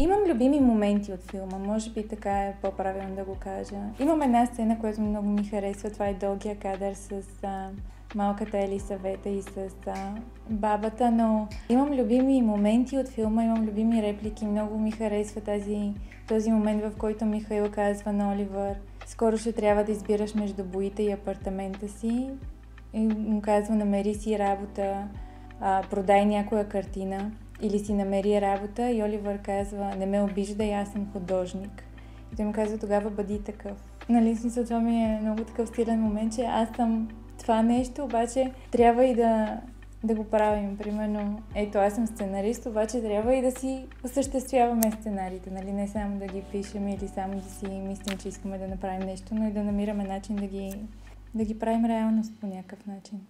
Имам любими моменти от филма, може би така е по-правилно да го кажа. Имам една сцена, която много ми харесва, това е дългия кадър с малката Елисавета и с бабата, но имам любими моменти от филма, имам любими реплики, много ми харесва този момент, в който Михаил казва на Оливър: скоро ще трябва да избираш между боите и апартамента си, и му казва: намери си работа, продай някоя картина или си намери работа, и Оливър казва: не ме обиждай, аз съм художник. И той му казва: тогава бъди такъв. Нали, смисъл, това ми е много такъв стилен момент, че аз съм това нещо, обаче трябва и да го правим. Примерно, ето, аз съм сценарист, обаче трябва и да си осъществяваме сценариите, нали, не само да ги пишем или само да си мислим, че искаме да направим нещо, но и да намираме начин да ги правим реалност по някакъв начин.